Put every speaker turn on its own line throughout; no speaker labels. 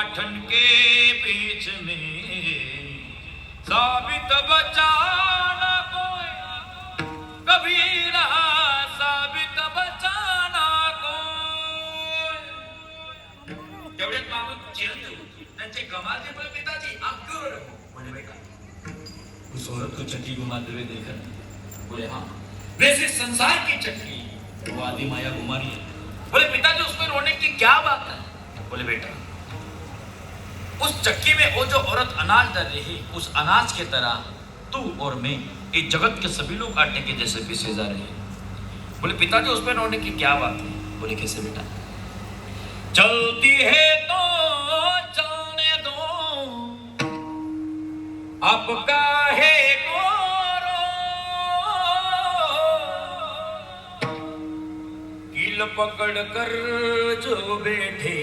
ठन के बीच में साबित बचाना कोई कभी रहा साबित बचाना कोई तेवढ्यात मागून चिरंजीव त्यांचे कमालचे पण पिताजी अक्कूर म्हणे बेटा उस औरत को चक्की घुमाते हुए देखा बोले हाँ वैसे संसार की चक्की वो आदि माया घुमा रही है। बोले पिताजी उसमें रोने की क्या बात है। बोले बेटा उस चक्की में वो जो औरत अनाज डाल रही है उस अनाज के तरह तू और मैं इस जगत के सभी लोग आटे के जैसे पीसे जा रहे हैं। बोले पिताजी उसमें रोने की क्या बात है। बोले कैसे बेटा चलती है तो चलने दो आपका है कील पकड़ कर जो बैठे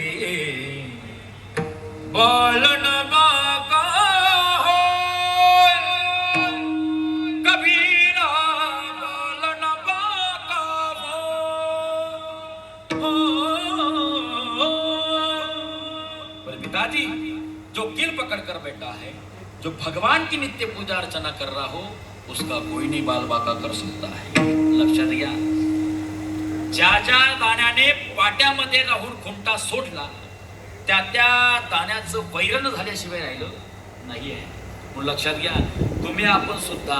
बालन बाका हो कबीरा बालन बाका हो। बोले पिताजी जो कील पकड़ कर बैठा है जो भगवान की नित्य पूजा अर्चना कर रहा हो उसका कोई नहीं बाल बाका कर सकता है। लक्षात घ्या ज्या ज्या दाण्याने पाट्यामध्ये राहून खुंटा सोडला त्या त्या दाण्याचं वैरण झाल्याशिवाय राहिलं नाहीये। म्हणून लक्षात घ्या तुम्ही आपण सुद्धा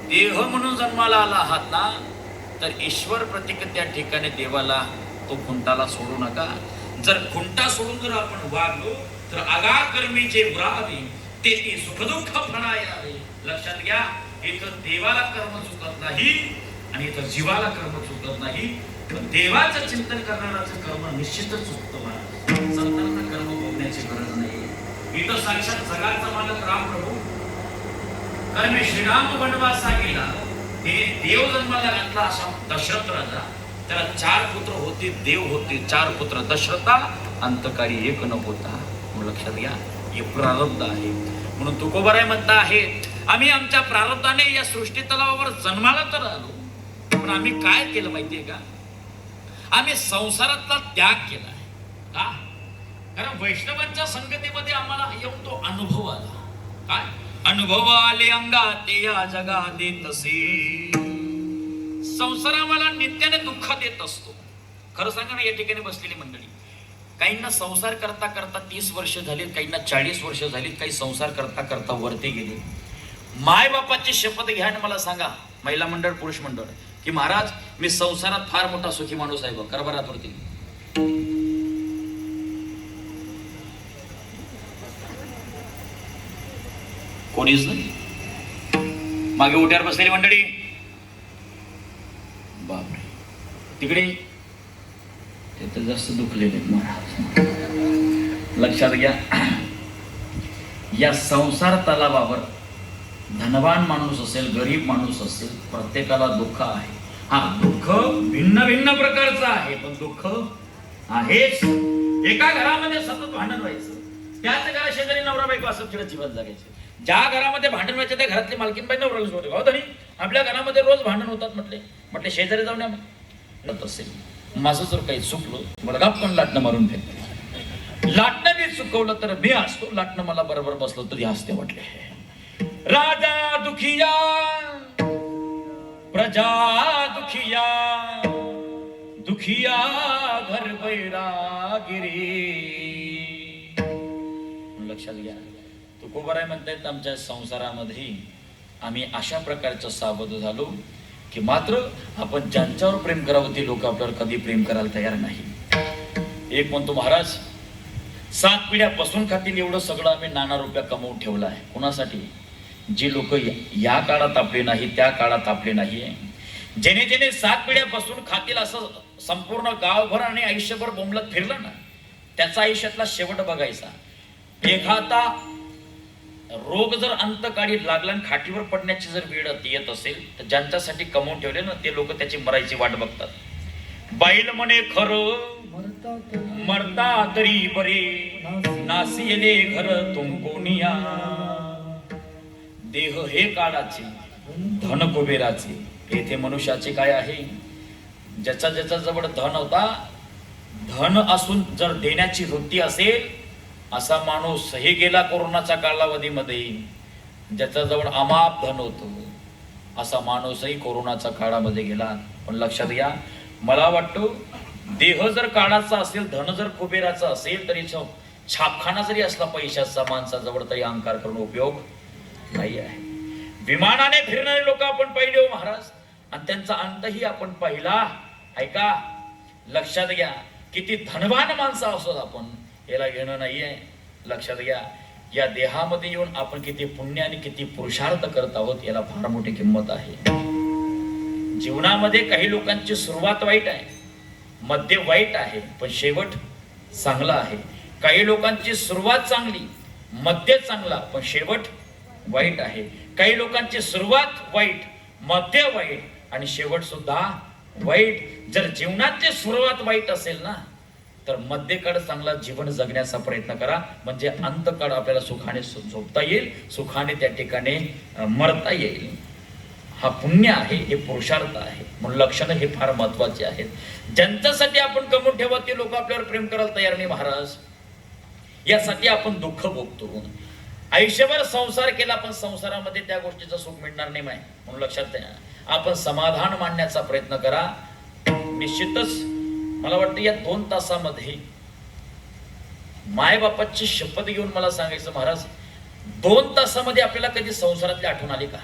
देह म्हणून जन्माला आला आहात ना तर ईश्वर प्रतीक त्या ठिकाणी देवाला तो खुंटाला सोडू नका। जर खुंटा सोडून जर आपण वागलो तर आगाकर्मी जे व्रावी ते सुखदुःख फळावे। लक्षात घ्या इथं देवाला कर्म चुकत नाही आणि इथं जीवाला कर्म चुकत नाही पण देवाचं चिंतन करणाराचं कर्म निश्चितच चुकतं मला संतांना कर्म भोगण्याची गरज नाही। इथं साक्षात जगाचा मालक राम प्रभू कारण मी श्रीराम वनवासा गेला ते देव जन्माला घातला असा दशरथ राजा त्याला 4 पुत्र होते देव होते 4 पुत्र दशरथा अंतकारी एक न होता। लक्षात घ्या हे प्रारब्ध आहे म्हणून तुकोबाराय म्हणता आहे आम्ही आमच्या प्रारब्धाने या सृष्टी तलावावर जन्माला तर आलो पण आम्ही काय केलं माहितीये का आम्ही संसारातला त्याग केला आहे का कारण वैष्णवांच्या संगतीमध्ये आम्हाला येऊन तो अनुभव आला काय अनुभव आले अंगात या जगात देत असे संसार आम्हाला नित्याने दुःख देत असतो। खरं सांगा ना या ठिकाणी बसलेली मंडळी काहींना संसार करता करता 30 वर्ष झालीत काहींना 40 वर्ष झालीत काही संसार करता करता वरती गेले। माय बापाची शपथ घ्या आणि मला सांगा महिला मंडळ पुरुष मंडळ की महाराज मी संसारात फार मोठा सुखी माणूस आहे बघ करभारात वरती कोणीच नाही। मागे उठ्यावर बसलेली मंडळी बापरे तिकडे ते तर जास्त दुखलेले महाराज। लक्षात घ्या या संसार तलावावर धनवान माणूस असेल गरीब माणूस असेल प्रत्येकाला दुःख आहे। हा दुःख भिन्न भिन्न प्रकारचं आहे पण दुःख आहेच। एका घरामध्ये सतत भांडण व्हायचं त्याच घरा शेजारी नवरा बायको असं चिडत जीवन जगायचे। ज्या घरामध्ये भांडण व्हायचं त्या घरातली मालकीनबाई नवऱ्याला सोडते हो तरी आपल्या घरामध्ये रोज भांडण होतात म्हटले शेजारी जाऊन या असेल माझं जर काही चुकलो मला पण लाटणं मारून फेकते लाटणं मी चुकवलं तर मी असतो लाटणं मला बरोबर बसलो तरी हसते म्हटले। राजा दुखिया प्रजा दुखिया दुखिया घर बैरागिरी। लक्षात घ्या तुकोबाराय म्हणतायत आमच्या संसारामध्ये आम्ही अशा प्रकारचं सावध झालो की मात्र आपण ज्यांच्यावर प्रेम करावं ते लोक आपल्यावर कधी प्रेम करायला तयार नाही। एक म्हणतो महाराज 7 पिढ्या बसून खातील एवढं सगळं आम्ही नाना रुपया कमवून ठेवलं आहे कोणासाठी जे लोक या काळात आपले नाही त्या काळात आपले नाही जेणे जेणे 7 पिढ्या बसून खातील असं संपूर्ण गावभर आणि आयुष्यभर बोंबलत फिरलं ना त्याचा आयुष्यातला शेवट बघायचा। एखादा रोग जर अंतकाळी लागला आणि खाटीवर पडण्याची जर वेळ येत असेल तर ज्यांच्यासाठी कमवून ठेवले ना ते लोक त्याची मरायची वाट बघतात। बैल म्हणे खरं मरता तरी बरे नासिले घर तुमकोनिया देह हे काळाचे धन कुबेराचे येथे मनुष्याचे काय आहे ज्याचा ज्याचा जवळ धन होता धन असून जर देण्याची वृत्ती असेल असा माणूसही गेला कोरोनाच्या कालावधीमध्ये, ज्याच्याजवळ अमाप धन होतं, असा माणूसही कोरोनाच्या काळामध्ये गेला. पण लक्षात घ्या, मला वाटतं देह जर काळाचा असेल, धन जर कुबेराचा असेल, तरी छापखाना जरी असला पैशाचा माणसाजवळ, तरी अहंकार करून उपयोग नाही आहे. विमानाने फिरणारे लोक आपण पाहिले हो महाराज, आणि त्यांचा अंतही आपण पाहिला. ऐका, लक्षात घ्या, किती धनवान माणसं असोत आपण, याला घेणं नाहीये. लक्षात घ्या, या देहामध्ये येऊन आपण किती पुण्य आणि किती पुरुषार्थ करत आहोत, याला फार मोठी किंमत आहे. जीवनामध्ये काही लोकांची सुरुवात वाईट आहे, मध्य वाईट आहे, पण शेवट चांगला आहे. काही लोकांची सुरुवात चांगली, मध्य चांगला, पण शेवट वाईट आहे. काही लोकांची सुरुवात वाईट, मध्य वाईट आणि शेवट सुद्धा वाईट. जर जीवनाची सुरुवात वाईट असेल ना, तर मध्यकाळ चांगला जीवन जगण्याचा प्रयत्न करा, म्हणजे अंतकाळ आपल्याला सुखाने झोपता येईल, सुखाने त्या ठिकाणी मरता येईल. हा पुण्य आहे, हे पुरुषार्थ आहे. म्हणून लक्षणं हे फार महत्वाचे आहेत. ज्यांच्यासाठी आपण कमवून ठेवा ते लोक आपल्यावर प्रेम करायला तयार नाही महाराज. यासाठी आपण दुःख भोगतो. आयुष्यभर संसार केला, पण संसारामध्ये त्या गोष्टीचं सुख मिळणार नाही. म्हणून लक्षात घ्या, आपण समाधान मांडण्याचा प्रयत्न करा. निश्चितच मला वाटतं या 2 तासामध्ये मायबापाची शपथ घेऊन मला सांगायचं महाराज, 2 तासामध्ये आपल्याला कधी संसारातली आठवण आली का?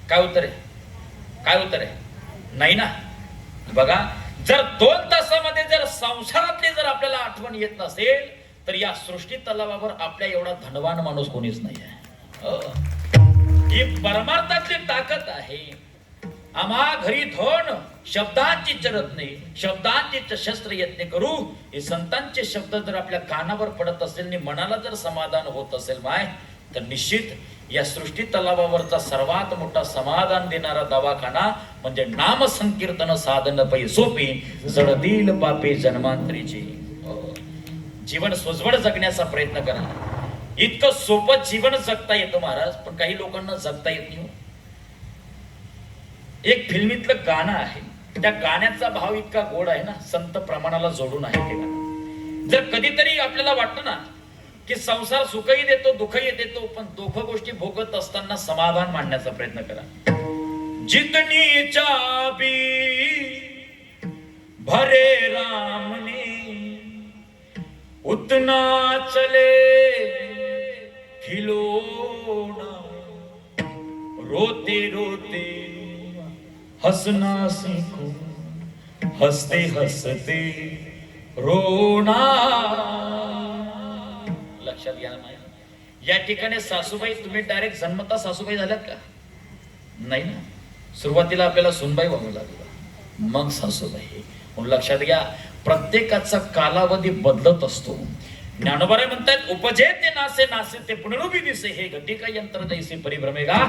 काय उत्तर आहे? काय उत्तर आहे? नाही ना. बघा, जर 2 तासामध्ये जर संसारातली जर आपल्याला आठवण येत नसेल, तर या सृष्टी तलावावर आपल्या एवढा धनवान माणूस कोणीच नाही आहे. ही परमार्थातली ताकद आहे. आम्हा घरी धोन शब्दांची चरत नाही, शब्दांची शस्त्र यत्न करू. हे संतांचे शब्द जर आपल्या कानावर पडत असेल आणि मनाला जर समाधान होत असेल माय, तर निश्चित या सृष्टी तलावावरचा सर्वात मोठा समाधान देणारा दवाखाना म्हणजे नाम संकीर्तन साधन पै सोपी जडतील पापे जन्मांतरीची. जीवन सोजवळ जगण्याचा प्रयत्न करा. इतकं सोपं जीवन जगता येतं महाराज, पण काही लोकांना जगता येत नाही. एक फिल्मीतलं गाणं आहे, त्या गाण्याचा भाव इतका गोड आहे ना, संत प्रमाणाला जोडून आहे ते गाणं. जर कधीतरी आपल्याला वाटतं ना की संसार सुखही देतो दुःखही देतो, पण दोघं गोष्टी भोगत असताना समाधान मांडण्याचा प्रयत्न करा. जितनी चाबी भरे राम ने उतना चले खिलौना, रोते रोते हंसना सीखो, हंसते हंसते रोना. लक्षात घ्या ना, या ठिकाणी सासूबाई, तुम्ही डायरेक्ट जन्मता सासूबाई झाल्यात का? नाही ना. सुरुवातीला आपल्याला सुनबाई व्हावं लागलं, मग सासूबाई. म्हणून लक्षात घ्या, प्रत्येकाचा कालावधी बदलत असतो. ज्ञानोबाराय म्हणतात, उपजे ते नासे, नासे ते पुनरुभी दिसे, हे घटिका यंत्र दैसे परिभ्रमेगा.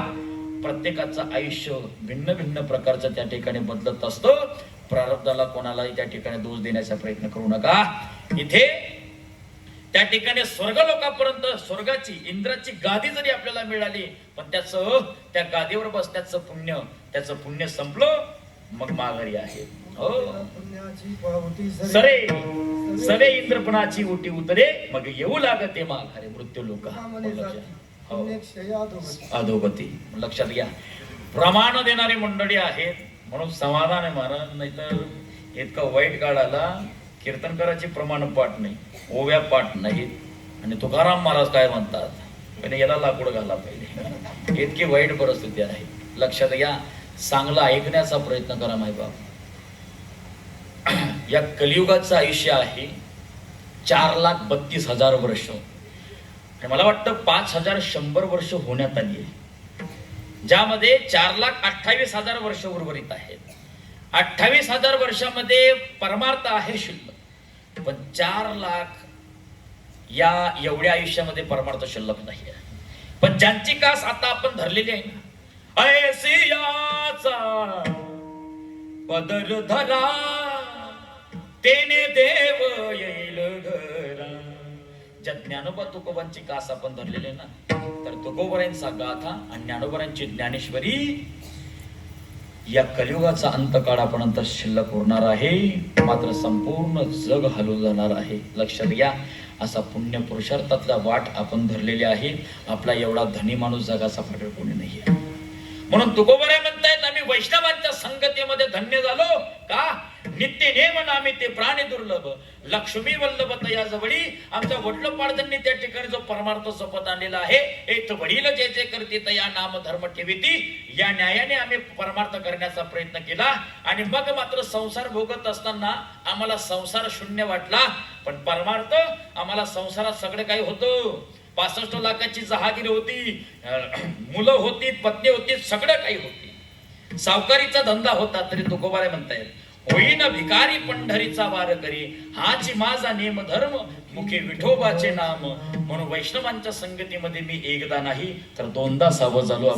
प्रत्येकाचं आयुष्य भिन्न भिन्न प्रकारचं त्या ठिकाणी बदलत असतं. प्रारब्धाला कोणालाही त्या ठिकाणी दोष देण्याचा प्रयत्न करू नका. इथे त्या ठिकाणी स्वर्ग लोकांपर्यंत स्वर्गाची इंद्राची गादी जरी आपल्याला मिळाली, पण त्या गादीवर त्याचं पुण्य संपलं, मग माघारी आहे. हो, सरे सरे इंद्रपणाची ओटी उतरे, मग येऊ लागते माघारी मृत्यू लोक अधोगती. लक्षात घ्या, प्रमाण देणारी मंडळी आहेत म्हणून समाधान आहे महाराज. नाहीतर इतकं वाईट काळ आला, कीर्तनकाराची प्रमाण पाठ नाही, ओव्या पाठ नाहीत. आणि तुकाराम महाराज काय म्हणतात, पण याला लाकूड घाला पाहिजे, इतकी वाईट परिस्थिती आहे. लक्षात घ्या, चांगलं ऐकण्याचा प्रयत्न करा मायबाप. या कलियुगाचं आयुष्य आहे 4,32,000 वर्ष, आणि मला वाटतं 5,100 वर्ष होण्यात आली आहे, ज्यामध्ये 4,28,000 वर्ष उर्वरित आहेत. 28,000 वर्षामध्ये परमार्थ आहे शिल्लक, पण 4,00,000 या एवढ्या आयुष्यामध्ये परमार्थ शिल्लक नाही आहे. पण ज्यांची कास आता आपण धरलेली आहे ना, ऐसियाचा पदर धरा तेने देव येईल घरा. ज्या ज्ञानोबा तुकोबांची कास आपण धरलेली ना, तर तुकोबांचा गाथा आणि ज्ञानोबांची ज्ञानेश्वरी या कलियुगाचा अंत काळापर्यंत शिल्लक उरणार आहे, मात्र संपूर्ण जग हलून जाणार आहे. लक्षात घ्या, असा पुण्य पुरुषार्थातला वाट आपण धरलेली आहे. आपला एवढा धनी माणूस जगाचा फाटक कोणी नाही आहे. म्हणून तुकोबराय म्हणतायत आम्ही वैष्णवांच्या संगतीमध्ये धन्य झालो का? नित्य नेम नामी ते प्राणी दुर्लभ लक्ष्मी वल्लभ तया जवळी. आमच्या वडलोपार्जननी त्या ठिकाणी जो परमार्थ शपथ आणलेला आहे, एक वडील जे जे करते तया नाम धर्म ठेविती, या न्यायाने आम्ही परमार्थ करण्याचा प्रयत्न केला. आणि मग मात्र संसार भोगत असताना आम्हाला संसार शून्य वाटला, पण परमार्थ आम्हाला संसारात सगळं काही होतं. 65 लाखाची जहागीर होती, मुलं होती, पत्नी होती, सगळं काही होती. सावकारीचा धंदा होता. तरी तुकोबाराय म्हणतायत होईन भिकारी पंढरीचा वार करी, हाची माझा नेम धर्म मुखे विठोबाचे नाम. म्हणून वैष्णवांच्या संगतीमध्ये मी एकदा नाही तर दोनदा सावध झालो.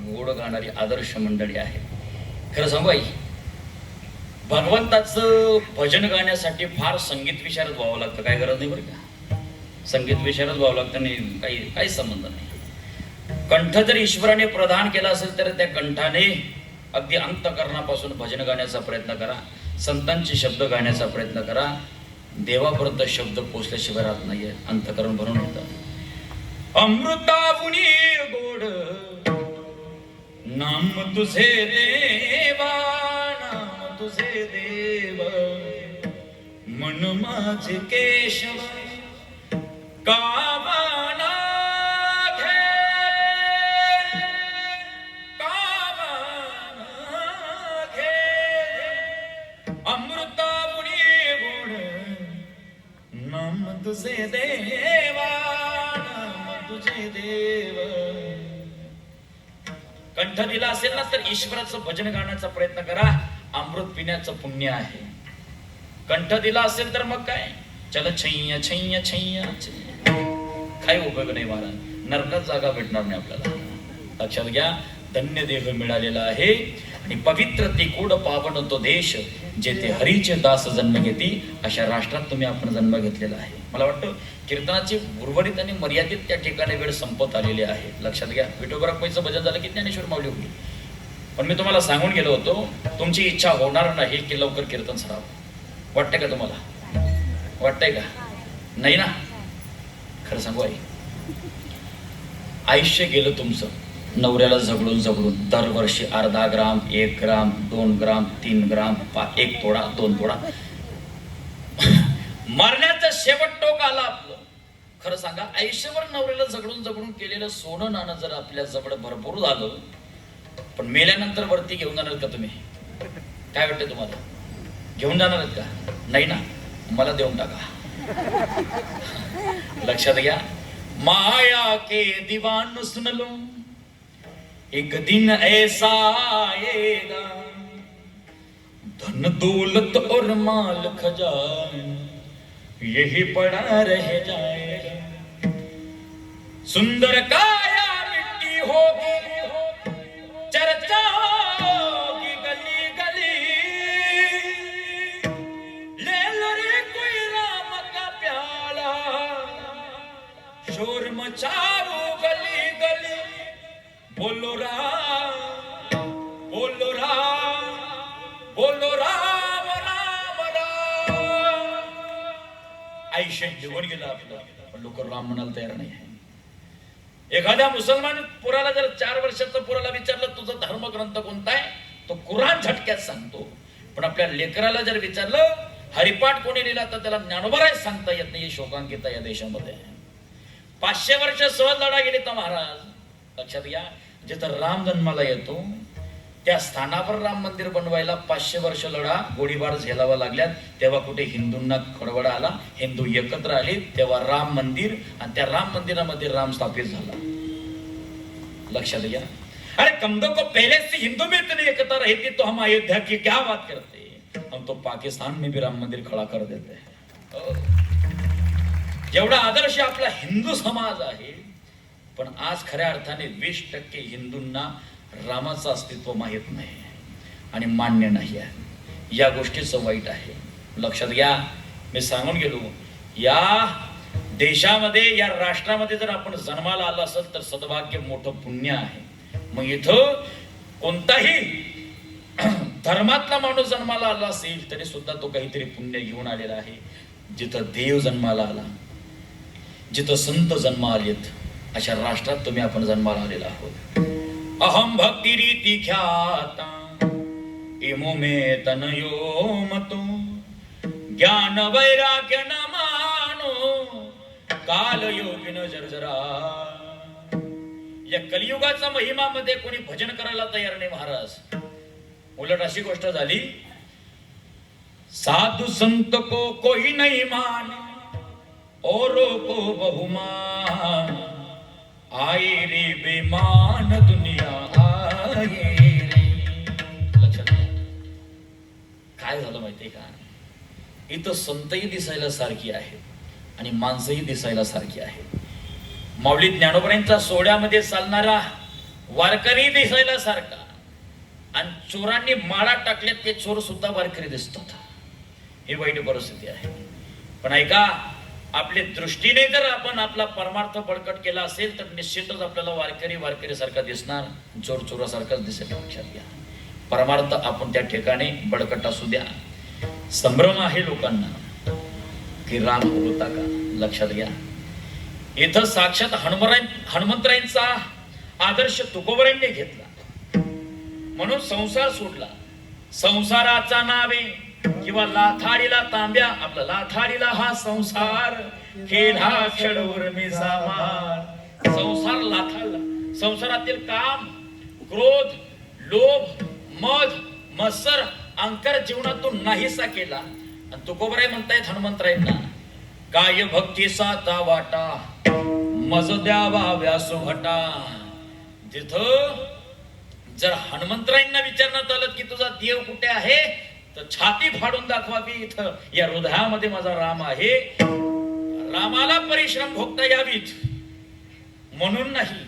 गोड गाणारी आदर्श मंडळी आहे. खरं सांगू आई, भगवंताचं भजन गाण्यासाठी फार संगीत विशारद व्हावं लागतं. काय गरज नाही बरं का, संगीत विशारद व्हावं लागतं. नाही काही संबंध नाही. कंठ जर ईश्वराने प्रदान केला असेल तर त्या कंठाने अगदी अंतकरणापासून भजन गाण्याचा प्रयत्न करा, संतांचे शब्द गाण्याचा प्रयत्न करा. देवापर्यंत शब्द पोचल्याशिवाय राहत नाहीये, अंतकरण भरून येतं. अमृताहुनी गोड नाम तुझे देवा, नाम तुझे देव, मन माझे केशव कामना घे, कामना घे. अमृताहुनी गोड नाम तुझे देवा, नाम तुझे देव. कंठ दिला असेल ना तर ईश्वराचं भजन गाण्याचा प्रयत्न करा, अमृत पिण्याचं पुण्य आहे. कंठ दिला असेल तर मग काय, चल छैया छैया छैया, काही उपयोग नाही महाराज, नरकात जागा भेटणार नाही आपल्याला. लक्षात घ्या, धन्य देह मिळालेला आहे आणि पवित्र ते कोड पावन तो देश, जेथे हरीचे दास जन्म घेती, अशा राष्ट्रात तुम्ही आपण जन्म घेतलेला आहे. मला वाटतं कीर्तनाची उर्वरित आणि मर्यादित त्या ठिकाणी वेळ संपत आलेली आहे. लक्षात घ्या, विठोबा रखुमाईचं भजन झालं की ज्ञानेश्वर माऊली होती. पण मी तुम्हाला सांगून गेलो होतो, तुमची इच्छा होणार नाही की लवकर कीर्तन सरावं. वाटतंय का तुम्हाला? वाटतंय का? नाही ना? खरं सांगू आई, आयुष्य गेलं तुमचं नवऱ्याला झगडून झगडून. दरवर्षी अर्धा ग्राम, 1 ग्राम, 2 ग्राम, 3 ग्राम, 1 तोडा, 2 तोडा. मरण्याचं शेवट टोक आला आपलं. खरं सांगा, आयुष्यभर नवऱ्याला झगडून झगडून केलेलं सोनं नाणं जर आपल्या जवळ भरपूर झालं, पण मेल्यानंतर वरती घेऊन जाणार का तुम्ही? काय वाटतं तुम्हाला? घेऊन जाणार आहेत का? नाही ना, मला देऊन टाका. लक्षात घ्या, माया के दीवान सुन लो, एक दिन ऐसा आएगा, धन दौलत और माल खजाना यही पड़ा रह जाएगा, सुंदर काया मिट्टी होगी, चर्चा होगी गली गली, ले लो रे कोई राम का प्याला, शोर मचाओ गली गली, बोलो राम, बोलो राम, बोलो राम राम राम. आयुष्य जेवण गेलं आपलं, पण लोक राम म्हणायला तयार नाही आहे. एखाद्या मुसलमान पोराला जर 4 वर्षाचा पोराला विचारलं तुझा धर्मग्रंथ कोणता आहे, तो कुराण झटक्यात सांगतो. पण आपल्या लेकराला जर विचारलं हरिपाठ कोणी लिहिला, तर त्याला ज्ञानोबा सांगता येत नाही. शोकांकिता या देशामध्ये 500 वर्ष सहज लढा गेली तर महाराज. लक्षात घ्या, जिथं राम जन्माला येतो त्या स्थानावर राम मंदिर बनवायला 500 वर्ष लढा गोळीबार झेलावा लागल्यात. तेव्हा कुठे हिंदूंना खडबडा आला, हिंदू एकत्र आले, तेव्हा राम मंदिर, आणि त्या राम मंदिरामध्ये राम स्थापित झाला. लक्षात घ्या. अरे कमदो को पहले से हिंदू में इतनी एकता रही थी, तो हम अयोध्या की क्या बात करते, हम तो पाकिस्तान में भी राम मंदिर खड़ा कर देते हैं. एवढा आदर्श आपला हिंदू समाज आहे, पण आज खऱ्या अर्थाने 20% हिंदूंना रामाचं अस्तित्व माहीत नाही आणि मान्य नाही आहे. या गोष्टीचं वाईट आहे. लक्षात घ्या, मी सांगून गेलो, या देशामध्ये, या राष्ट्रामध्ये जर आपण जन्माला आला असेल तर सद्भाग्य, मोठं पुण्य आहे. मग इथं कोणताही धर्मातला माणूस जन्माला आला असेल तरी सुद्धा तो काहीतरी पुण्य घेऊन आलेला आहे. जिथं देव जन्माला आला, जिथं संत जन्म आलेत, अशा राष्ट्रात तुम्ही आपण जन्माला आलेला आहोत. अहम भक्ति रीति ख्याता इमो में तनयो मतो, ज्ञान वैराग्य न मानो काल योगिन जर्जरा. या कलियुगाचा महिमामध्ये कोणी भजन करायला तयार नाही महाराज. उलट अशी गोष्ट झाली, साधु संत को कोई नहीं मान, औरों को बहुमान, आए रे बेमान दुनिया आए रे. लक्षात घ्या, काय झालं माहितीये का, इथं संतही दिसायला सारखी आहे आणि माणसंही दिसायला सारखी आहे. माऊली ज्ञानोबांच्या सोहळ्यामध्ये चालणारा वारकरी दिसायला सारखा, आणि चोरांनी माळा टाकल्यात ते चोर सुद्धा वारकरी दिसतात. ही वाईट परिस्थिती आहे. पण ऐका, आपल्या दृष्टीने जर आपण आपला परमार्थ बळकट केला असेल तर निश्चितच आपल्याला वारकरी सारखा दिसणार, चोर चोरासारखाच दिसेल. लक्षात घ्या, परमार्थ आपण त्या ठिकाणी बळकट असू द्या. संभ्रम आहे लोकांना की राम होता का. लक्षात घ्या, इथं साक्षात हनुमंतरायांचा आदर्श तुकोबरांनी घेतला, म्हणून संसार सोडला. संसाराचा नावे किंवा लाथाडीला तांब्या, आपला लाथाडीला हा संसार केला क्षणभर मी सामार. संसार लाथाडला, संसारातील काम, क्रोध, लोभ, मद, मत्सर, अंकर जीवनातून नाहीसा केला. आणि तुकोबराय म्हणतायत हनुमंतरायांना, काय भक्तीचा ता वाटा मज द्यावा व्यासो भटा. तिथं जर हनुमंतरायांना विचारण्यात आलं की तुझा देव कुठे आहे, तर छाती फाडून दाखवावी, इथं या हृदयामध्ये माझा राम आहे. रामाला परिश्रम भोगता यावीत म्हणून नाही,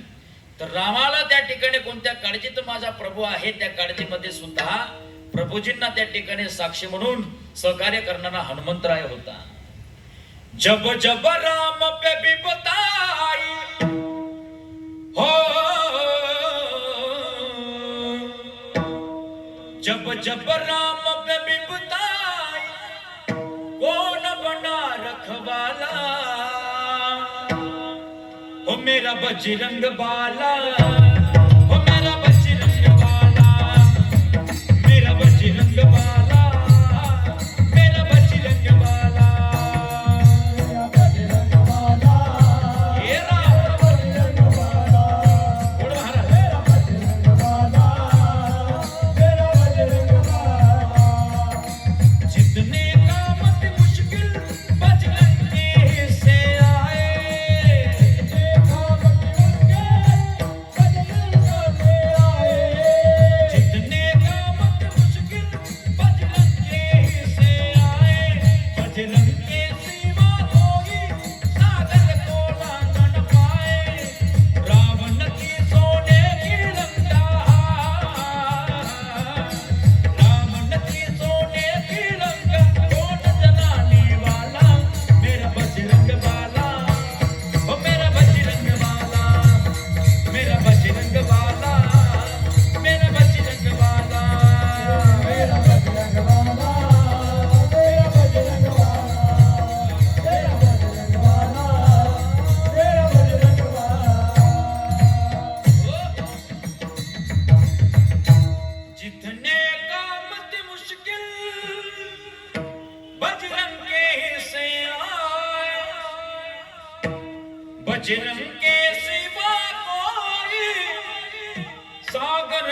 तर रामाला त्या ठिकाणी कोणत्या काळजीत माझा प्रभू आहे, त्या काळजीमध्ये सुद्धा प्रभूजींना त्या ठिकाणी साक्षी म्हणून सहकार्य करणारा हनुमंतराय होता. जब जब राम पे विपत आई हो, जब जब राम पे विपत आई, कौन बना रखवाला, हो मेरा बजरंग बाला, हो मेरा बजरंग बाला, मेरा बजरंग बाला, मेरा बजरंग बाला, मेरा बजरंग बाला,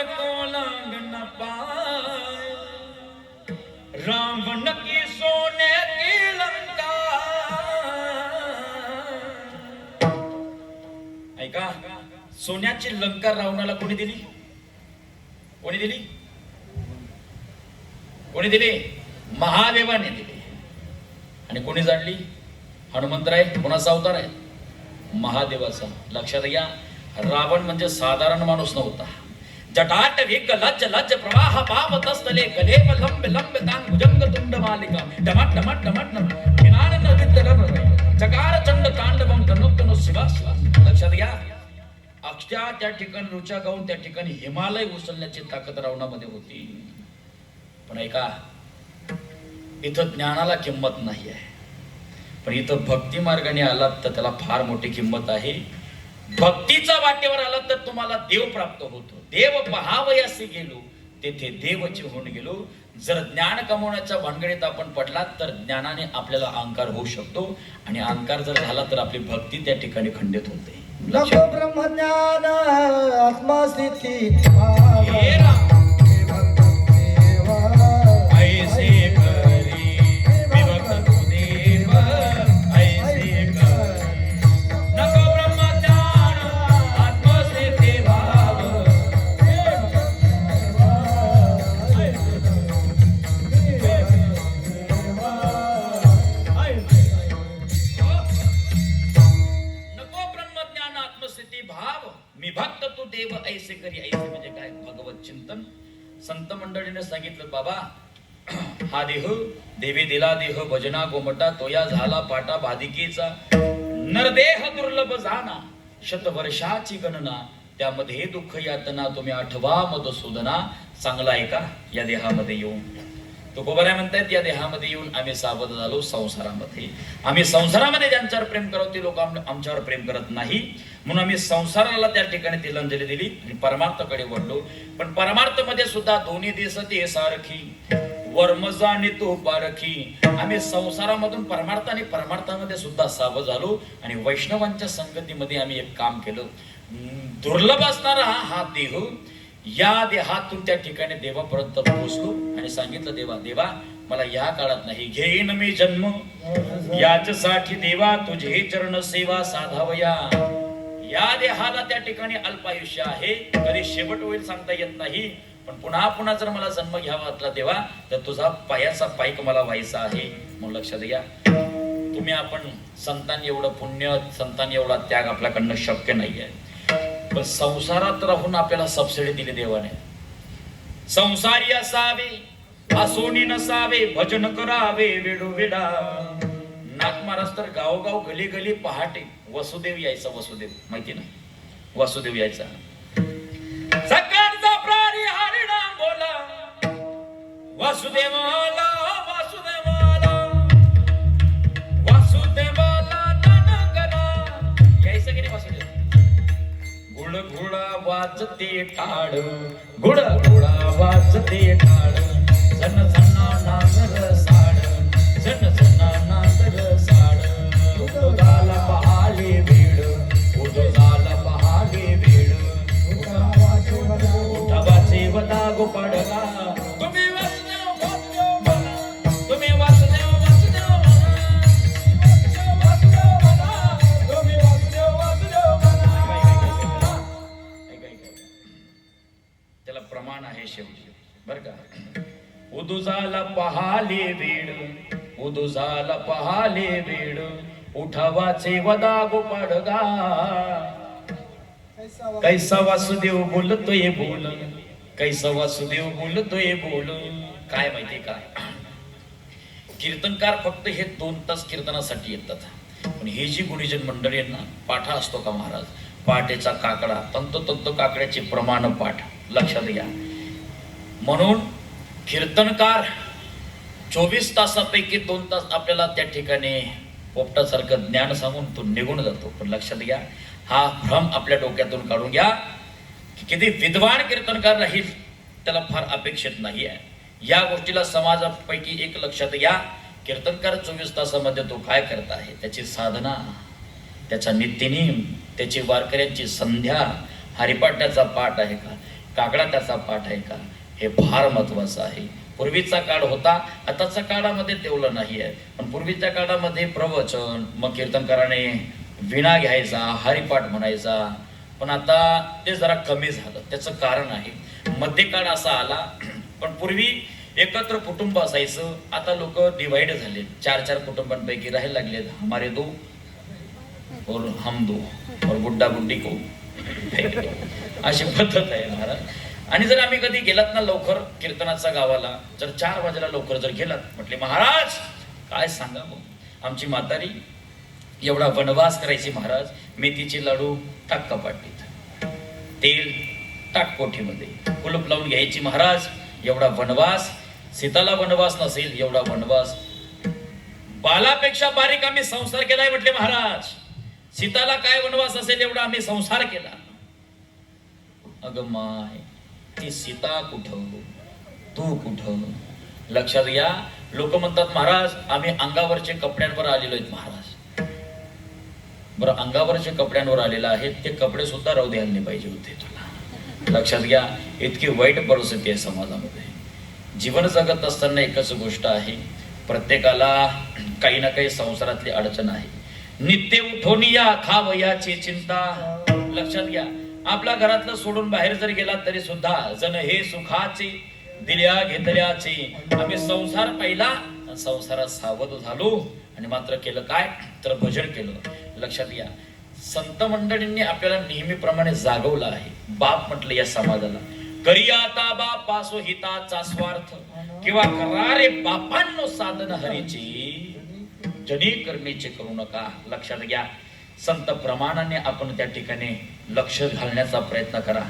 को लांग न पाए, रावण की सोने की लंका। ऐका, सोन्याची लंका रावणाला कोणी दिली? कोणी दिली? कोणी दिली? महादेवाने दिली. आणि कोणी जाणली? हनुमंतराय. कोणाचा अवतार आहे? महादेवाचा. लक्षात घ्या, रावण म्हणजे साधारण माणूस नव्हता. जटाट वेग लज्ज लज्ज प्रवाह पावतस्थले कलेप लंब लंब तान भुजंग तुंड मालिका डमट डमट डमट विनान नवित चकार चंड तांडवम तनुत्तनु शिवा शिवा. लक्षात घ्या, अक्षया त्या ठिकाणी रुचा गाऊन त्या ठिकाणी हिमालय उचलण्याची ताकद रावणामध्ये होती. पण ऐका, इथं ज्ञानाला किंमत नाही आहे, पण इथं भक्ती मार्गाने आलात तर त्याला फार मोठी किंमत आहे. भक्तीचा वाटेवर आलात तर तुम्हाला देव प्राप्त होतो. देव पहावयासी गेलो तेथे देवची होऊन गेलो. जर ज्ञान कमवण्याच्या भानगडीत आपण पडलात तर ज्ञानाने आपल्याला अहंकार होऊ शकतो, आणि अहंकार जर झाला तर आपली भक्ती त्या ठिकाणी खंडित होते.
नको ब्रह्मज्ञान आत्मस्थिती
ऐसे करी विभक्त तू देव, ऐसे करी. नको ब्रह्मज्ञान आत्मस्थिती भाव, भाव मी भक्त तू देव ऐसे करी. ऐसे म्हणजे काय? भगवत चिंतन. संत मंडळीने सांगितलं, बाबा हा देह देवी दिला देह भजना गोमटा तोया झाला पाटा बाधिकेचा. नरदेह दुर्लभ जाना शतवर्षाची गणना, त्यामध्ये दुःख यातना तुम्ही आठवा मधुसूदना. चांगला ऐका, या देहामध्ये येऊन तो गोबऱ्या म्हणतात, या देहामध्ये येऊन आम्ही सावध झालो संसारामध्ये. आम्ही संसारामध्ये ज्यांच्यावर प्रेम करतो ते लोक आमच्यावर प्रेम करत नाही, म्हणून आम्ही संसाराला त्या ठिकाणी तिलांजली दिली आणि परमार्थाकडे वळलो. पण परमार्थ मध्ये सुद्धा दोन्ही दिसते सारखी, वर्मजा आणि तो पारखी. आम्ही संसारामधून परमार्थ आणि परमार्थामध्ये सुद्धा सावध झालो, आणि वैष्णवांच्या संगतीमध्ये आम्ही एक काम केलं. दुर्लभ असणारा हा देह, या देहातून त्या ठिकाणी देवापर्यंत पोहोचलो आणि सांगितलं, देवा देवा मला या काळात नाही, घेईन मी जन्म याच्यासाठी देवा तुझे चरण सेवा साधावया. या देहाला त्या ठिकाणी अल्पायुष्य आहे, कधी शेवट होईल सांगता येत नाही, पण पुन्हा पुन्हा जर मला जन्म घ्यावा वाटला देवा तर तुझा पायाचा पाईक मला व्हायचा आहे. म्हणून लक्षात घ्या, तुम्ही आपण संतांनी एवढं पुण्य, संतांनी एवढा त्याग आपल्याकडनं शक्य नाही आहे. पण संसारात राहून आपल्याला सबसिडी दिली देवाने. संसारी असावे असोनी नसावे, भजन करावे वेडोवेडा. नाथ महाराज तर गावोगाव गली गली पहाटे वसुदेव यायचा. वसुदेव माहिती ना, वसुदेव यायचा. सकाळचा प्राणी हरिनाम बोला, वसुदेवाला वसुदेवाला वसुदेवाला नन करा. यायचं की नाही वसुदेव? गुड घोडा वाजते टाळ, गुड घोडा वाजते टाळ, जन जन्ना नागर साड, जन जन्ना नागर साड. उदुजाला पहाले वेड, उदुजाला पहाले वेड, उठावाचे वदा गोपाडला. तुम्ही वासुदेव वासुदेव म्हणा, तुम्ही वासुदेव वासुदेव म्हणा, वासुदेव म्हणा, तुम्ही वासुदेव वासुदेव म्हणा. त्याला प्रमाण आहे शेवटी, बर का. उदुजाला पहाले वेड, उदुजाला पहाले वेड, उठावाचे वदा गोपाडगा. कैसा वासुदेव बोलतोय बोल, कैसा वासुदेव बोलतोय बोल. काय माहितीये का, कीर्तनकार फक्त हे 2 तास कीर्तनासाठी येतात, पण ही जी गुणीजन मंडळी आहे ना, पाठा असतो का महाराज, पाटेचा काकडा, तंतोतंत काकड्याचे प्रमाण पाठ. लक्षात घ्या, म्हणून कीर्तनकार 24 तासापैकी 2 तास आपल्याला त्या ठिकाणी पोपटासारखं ज्ञान सांगून तो निघून जातो. पण लक्षात घ्या, हा भ्रम आपल्या डोक्यातून काढून घ्या की किती विद्वान कीर्तनकार राहील त्याला फार अपेक्षित नाही आहे. या गोष्टीला समाजापैकी एक लक्षात घ्या, कीर्तनकार 24 तासामध्ये तो काय करत आहे, त्याची साधना, त्याचा नित्यनेम, त्याची वारकऱ्यांची संध्या, हरिपाठाचा पाठ आहे का, काकडा त्याचा पाठ आहे का, हे फार महत्वाचं आहे. पूर्वीचा काळ होता, आताच्या काळामध्ये तेवढं नाही आहे. पण पूर्वीच्या काळामध्ये प्रवचन, मग कीर्तनकाराने विणा घ्यायचा, हरिपाठ म्हणायचा. पण आता ते जरा कमी झालं. त्याचं कारण आहे, मध्यकाळ असा आला. पण पूर्वी एकत्र कुटुंब असायचं. आता लोक डिवाइड झाले, 4-4 कुटुंबांपैकी राहायला लागले. हमारे दो और हम दो और बुड्ढा बुड्ढी को अशी पद्धत आहे महाराज. आणि जर आम्ही कधी गेलात ना लवकर कीर्तनाचा गावाला, जर 4 वाजेला लवकर जर गेलात, म्हटले महाराज काय सांगा मग, आमची म्हातारी एवढा वनवास करायची महाराज. मेथीचे लाडू टाक कपाटीत, तेल टाक कोठीमध्ये, कुलूप लावून घ्यायची महाराज. एवढा वनवास, सीताला वनवास नसेल एवढा वनवास. बालापेक्षा बारीक आम्ही संसार केलाय म्हटले महाराज. सीताला काय वनवास असेल एवढा आम्ही संसार केला. अगं माय, ती सीता कुठं, तू कुठं? लक्षात घ्या. लोक म्हणतात महाराज आम्ही अंगावरचे कपड्यांवर आलेलो आहेत महाराज. बरं, अंगावरचे कपड्यांवर आलेला आहे, ते कपडे सुद्धा राहू द्यायला पाहिजे होते तुला. लक्षात घ्या, इतकी वाईट परिस्थिती आहे समाजामध्ये. जीवन जगत असताना एकच गोष्ट आहे, प्रत्येकाला काही ना काही संसारातली अडचण आहे. नित्य उठोनिया खावयाची चिंता. लक्षात घ्या, आपल्या घरातलं सोडून बाहेर जर गेला तरी सुद्धा जण हे सुखाचे दिल्या घेतल्याचे. आम्ही संसार पाहिला, संसारात सावध झालो आणि मात्र केलं काय, तर भजन केलं. लक्षात घ्या, संत मंडळींनी आपल्याला नेहमीप्रमाणे जागवलं आहे. बाप म्हटलं या समाजाला, करी आता बापासो हिताचा स्वार्थ, किंवा करा रे बापांनो साधन हरीची, जनी कर्मीचे करू नका. लक्षात घ्या, संत प्रमाणाने आपण त्या ठिकाणी लक्ष घालण्याचा प्रयत्न करा.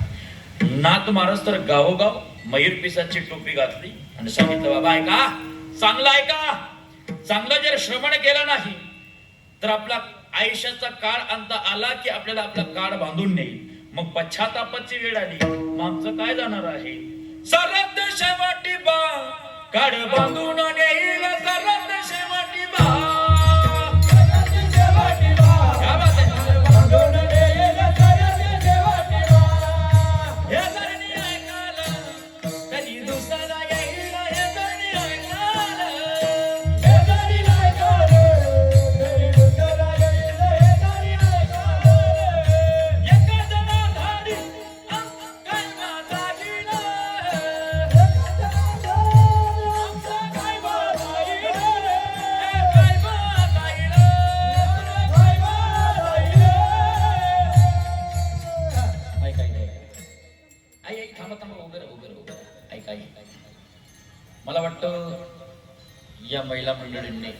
नात महाराज तर गावोगाव मयूर पिसाची टोपी घातली आणि सांगितलं, बाबा ऐका, चांगलं ऐका, चांगलं जर श्रवण केलं नाही तर आपला आयुष्याचा काळ अंत आला की आपल्याला आपला काळ बांधून नेईल. मग पश्चातापाची वेळ आली, मग आमचं काय जाणार आहे? सरद शेवटी बा काळ बांधून नेईल, सरद शेवटी बा. मला वाटतं या महिला मंडळींनी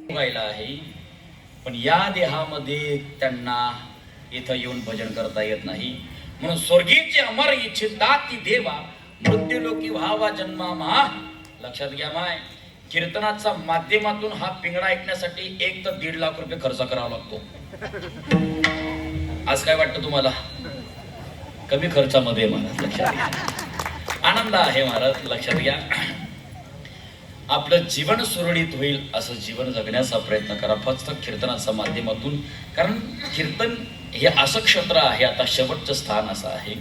व्हायला आहे, पण या देहामध्ये त्यांना इथं येऊन भजन करता येत नाही. म्हणून स्वर्गीचे अमर इच्छिता ती देवा मृत्यूलोकी व्हावा जन्मा महा. लक्षात घ्या माय, कीर्तनाच्या माध्यमातून हा पिंगळा ऐकण्यासाठी 1 ते 1.5 लाख रुपये खर्च करावा लागतो. आज काय वाटतं तुम्हाला? कमी खर्चामध्ये महाराज लक्षात घ्या, आनंद आहे महाराज लक्षात घ्या. आपलं जीवन सुरळीत होईल असं जीवन जगण्याचा प्रयत्न करा फक्त कीर्तनाच्या माध्यमातून. कारण कीर्तन हे असं क्षेत्र आहे, आता शेवटचं स्थान असं आहे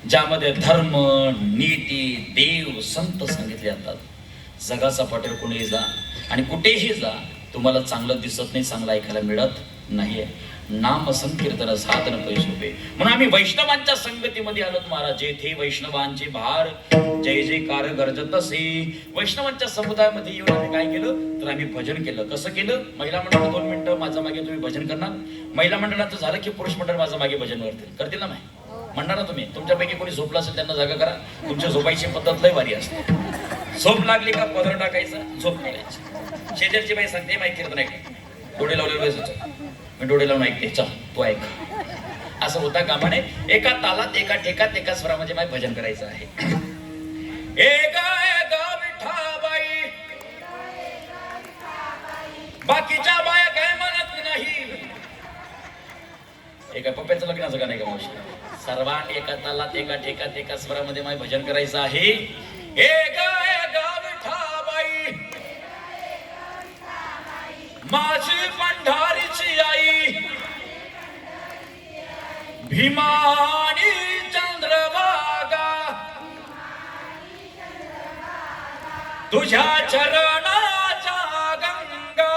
ज्यामध्ये धर्म, नीती, देव, संत सांगितले जातात. जगाचा पटेल कोणीही जा आणि कुठेही जा, तुम्हाला चांगलं दिसत नाही, चांगलं ऐकायला मिळत नाही. नाम संकीर्तन साधन पैसोबे. म्हणून आम्ही वैष्णवांच्या संगतीमध्ये आलोत महाराज. जेथे वैष्णवांचे भार जय जयकार गरजतसे. वैष्णवांच्या समुदायामध्ये येऊन आम्ही काय केलं तर आम्ही भजन केलं. कसं केलं? महिला मंडळ 2 मिनिटं माझ्या मागे तुम्ही भजन करणार. महिला मंडळाचं झालं की पुरुष मंडळ माझ्या मागे भजन करतील ना? नाही म्हणणार ना तुम्ही? तुमच्यापैकी कोणी झोपला असेल त्यांना जागा करा. तुमच्या झोपायची पद्धत लय भारी असते. झोप लागली का पदर टाकायचा, झोप काढायची. शेजारची बाई सांगते माहिती कीर्तन ऐक, डोळे लावलेलं बसायचं. मी डोळे लावून ऐकते, चल तू ऐक. असं होता कामाने एका तालात, एका ठेकात, एका स्वरामध्ये माझे भजन करायचं आहे. विठाबाई, बाकीच्या बाया काय म्हणत नाही. एका पप्प्याचं लग्नाचं गाणं आहे का मावशी? सर्वात एका तालात, एका ठेकात, एका स्वरामध्ये माझे भजन करायचं आहे. विठाबाई, माझी पंढारीची आई, भीमानी चंद्रभागा, तुझ्या चरणाच्या गंगा.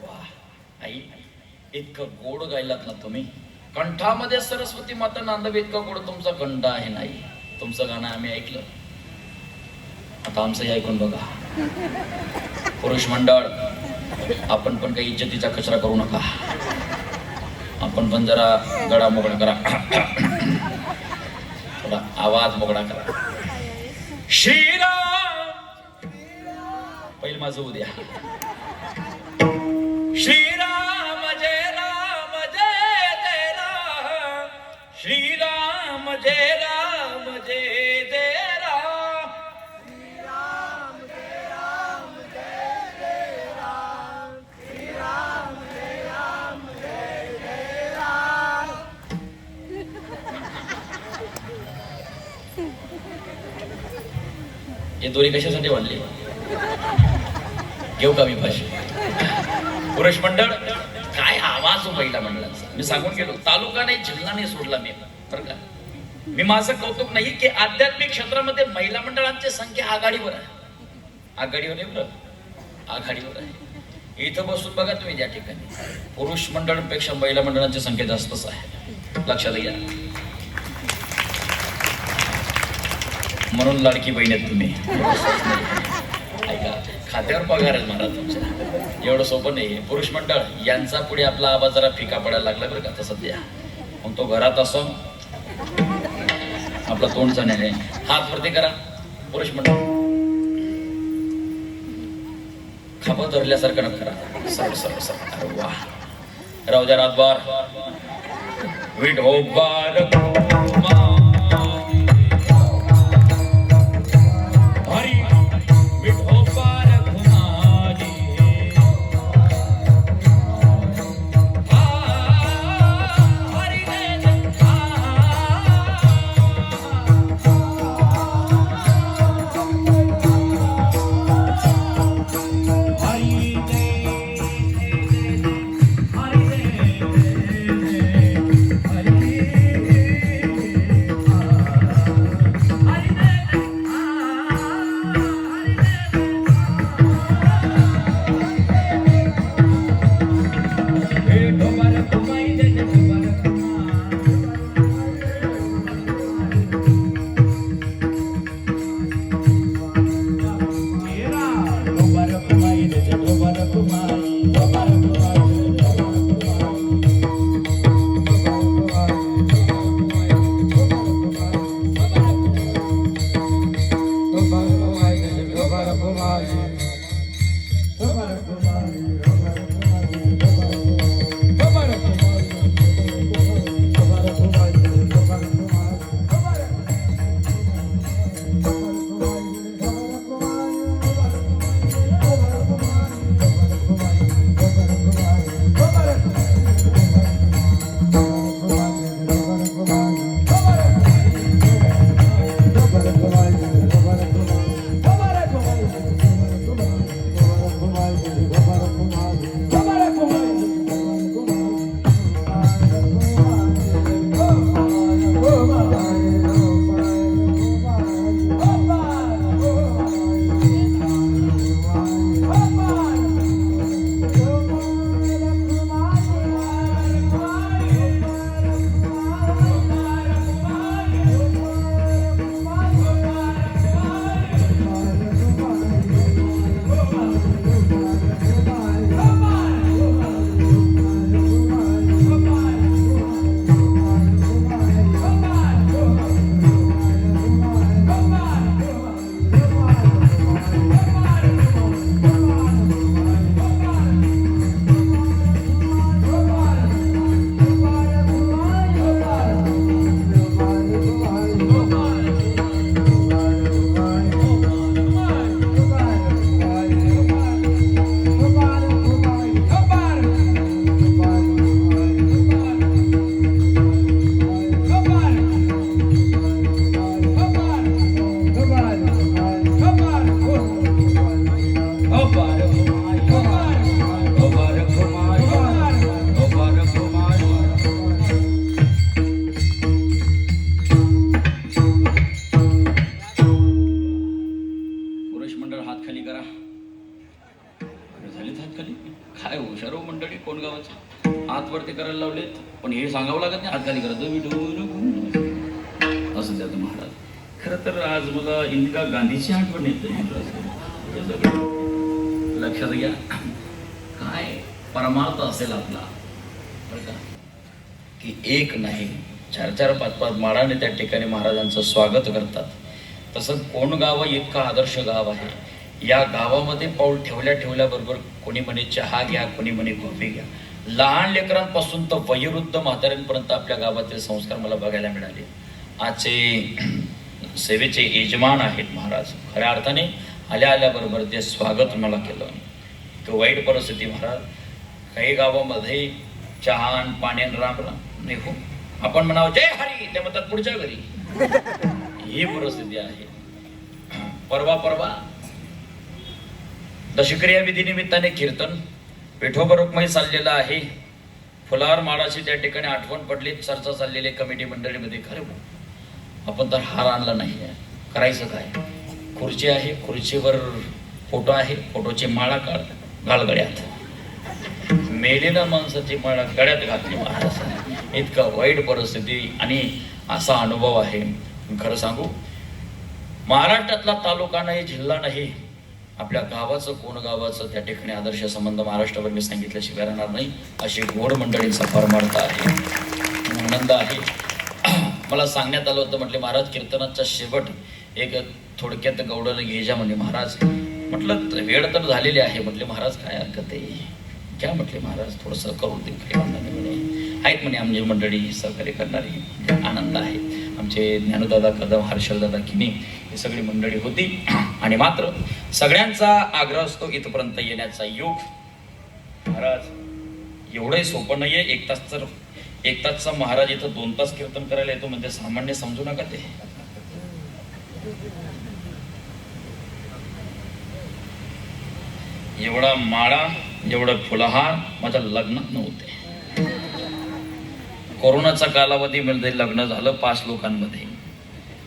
वाह आई, इतकं गोड गायलात ना तुम्ही. कंठामध्ये सरस्वती माता नांदवे इतका गोड तुमचा कंठ आहे. नाही, तुमचं गाणं आम्ही ऐकलं, आता आमचं ऐकून बघा. पुरुष मंडळ, आपण पण काही इज्जतीचा कचरा करू नका. आपण पण जरा गळा मोकळा करा, थोडा आवाज मोकळा करा. श्रीराम पहिलं माझं उद्या. श्रीराम जय राम जय जय राम. जय राम जय जय राम. हे दोरी कशासाठी वाढली घेऊ का मी भाषे. पुरुष मंडळ काय आवाज महिला मंडळाचा मी सांगून गेलो. तालुका नाही जिल्हा नाही सोडला मी बरं का. मी माझं कौतुक नाही की आध्यात्मिक क्षेत्रामध्ये महिला मंडळांची संख्या आघाडीवर आहे. आघाडीवर आहे बरं, आघाडीवर आहे. इथं बसून बघा तुम्ही ज्या ठिकाणी पुरुष मंडळांपेक्षा महिला मंडळांची संख्या जास्तच आहे. लक्षात घ्या. म्हणून लाडकी बहीण आहेत तुम्ही. ऐका खात्यावर पगार आहे महाराज तुमच्या. एवढं सोपं नाही. पुरुष मंडळ यांचा पुढे आपला आवाज जरा फिका पडायला लागला बरं का आता सध्या. मग तो घरात असो आपला तोंडचा नाही. हात वरती करा. पुरुष मंडळ खांबा धरल्यासारखं न करा. Sir sir sir. अरे वा राहू द्या रातभर. विठोबार हात वरती करायला लावलेत, पण हे सांगावं लागत नाही हात खाली करत असं त्यात महाराज. खरं तर आज मला इंदिरा गांधीची आठवण येते. लक्षात घ्या काय परमार्थ असेल आपला बरं का, की एक नाही 4-4, 5-5 माळाने त्या ठिकाणी महाराजांचं स्वागत करतात. तसं कोण गाव इतका आदर्श गाव आहे. या गावामध्ये पाऊल ठेवल्या ठेवल्याबरोबर कोणी म्हणे चहा घ्या, कोणी म्हणे कॉफी घ्या. लहान लेकरांपासून तर वयोवृद्ध म्हाताऱ्यांपर्यंत आपल्या गावातील संस्कार मला बघायला मिळाले. आजचे सेवेचे यजमान आहेत महाराज. खऱ्या अर्थाने आल्याबरोबर ते स्वागत मला केलं. तो वाईट परिस्थिती महाराज, काही गावामध्ये चहा आणि पाणी आणि राम राम नाही हो, आपण म्हणावं जय हरी, ते म्हणतात पुढच्या घरी. ही परिस्थिती आहे. परवा दशक्रिया विधीनिमित्ताने कीर्तन विठोबा रुक्माई चाललेलं आहे. फुलार माळाची त्या ठिकाणी आठवण पडली. चर्चा चाललेली कमिटी मंडळीमध्ये. खरं आपण तर हार आणला नाही आहे, करायचं काय? खुर्ची आहे, खुर्चीवर फोटो आहे, फोटोची माळा घाल गळ्यात. मेलेल्या माणसाची माळा गळ्यात घातली महाराज. इतका वाईट परिस्थिती आणि असा अनुभव आहे. खरं सांगू, महाराष्ट्रातला तालुका नाही, जिल्हा नाही, आपल्या गावाचं कोण गावाचं त्या ठिकाणी आदर्श संबंध महाराष्ट्रावर मी सांगितल्याशिवाय राहणार नाही. अशी गोड मंडळींचा परमार्थ आहे, आनंद आहे. मला सांगण्यात आलं होतं, म्हटले महाराज कीर्तनाचा शेवट एक थोडक्यात गौडन घ्यायच्या म्हणजे महाराज. म्हटलं वेळ तर झालेली आहे. म्हटले महाराज काय हरकत आहे, क्या म्हटले महाराज थोडंसं करून दे. आहेत म्हणे आमची मंडळी सहकार्य करणारी. आनंद आहे. आमचे ज्ञानदादा कदम, हर्षलदादा किनी ही सगळी मंडळी होती. आणि मात्र सगळ्यांचा आग्रह असतो इथपर्यंत येण्याचा. योग महाराज एवढंही सोपं नाहीये. एक तासचा महाराज इथं 2 तास कीर्तन करायला येतो म्हणजे सामान्य समजू नका ते. एवढा माळा, एवढं फुलहार माझ्या लग्नात नव्हते. कोरोनाचा कालावधीमध्ये लग्न झालं 5 लोकांमध्ये.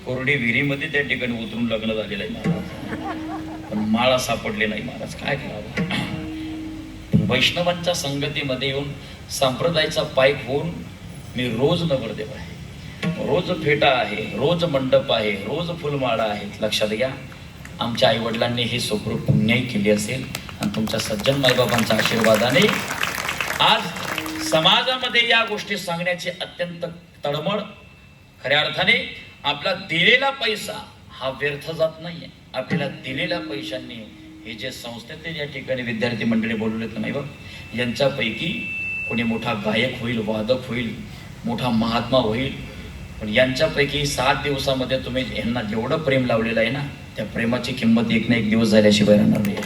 कोरडी विहिरीमध्ये त्या ठिकाणी उतरून लग्न झालेलं आहे महाराज. पण माळा सापडले नाही महाराज. काय करावं? वैष्णवांच्या संगतीमध्ये येऊन संप्रदायाचा पाईक होऊन मी रोज नवरदेव आहे, रोज फेटा आहे, रोज मंडप आहे, रोज फुलमाळा आहेत. लक्षात घ्या, आमच्या आई वडिलांनी ही सुखरूप पुण्याई केली असेल आणि तुमच्या सज्जन माईबाबांच्या आशीर्वादाने आज समाजामध्ये या गोष्टी सांगण्याची अत्यंत तळमळ. खऱ्या अर्थाने आपला दिलेला पैसा हा व्यर्थ जात नाहीये. आपल्याला दिलेल्या पैशांनी हे जे संस्थेत या ठिकाणी विद्यार्थी मंडळी बोलवलेत नाही बघ, यांच्यापैकी कोणी मोठा गायक होईल, वादक होईल, मोठा महात्मा होईल. पण यांच्यापैकी 7 दिवसामध्ये तुम्ही यांना जेवढं प्रेम लावलेलं आहे ना, त्या प्रेमाची किंमत एक ना एक दिवस झाल्याशिवाय राहणार नाही.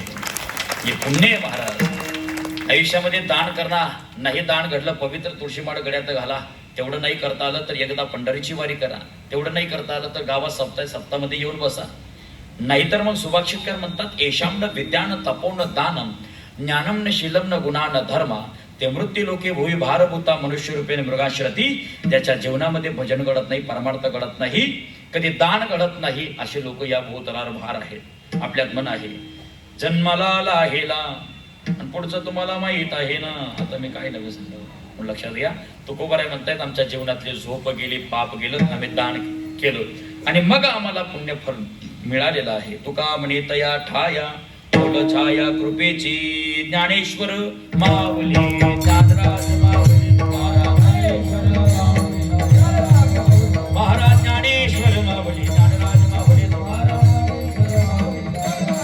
हे पुण्य आहे महाराज. आयुष्यामध्ये दान करणार नाही, दान घडलं पवित्र तुळशीमाळ गड्यात घाला. तेवढं नाही करता आलं तर एकदा पंढरीची वारी करा. तेवढं नाही करता आलं तर गावात सप्तामध्ये येऊन बसा. नाहीतर मग सुभाषितकर म्हणतात, येशाम न विद्यान तपोन दानम ज्ञानम न शीलम न गुणा न धर्म ते मृत्यू लोके भुवी भारभूता मनुष्य रूपेने मृगाश्रती. त्याच्या जीवनामध्ये भजन घडत नाही, परमार्थ घडत नाही, कधी दान घडत नाही. असे लोक या भूतलावर भार आहेत. आपल्यात मन आहे जन्माला आला हेला आणि पुढचं तुम्हाला माहित आहे ना. आता मी काय नव्हे सांगतो, लक्षात घ्या. तुकोबाराय म्हणतायत, आमच्या जीवनातली झोप गेली, पाप गेलं, आम्ही दान केलं आणि मग आम्हाला पुण्यफल मिळालेलं आहे. तुका म्हणे तया ठाया छाया कृपेची ज्ञानेश्वर माऊली.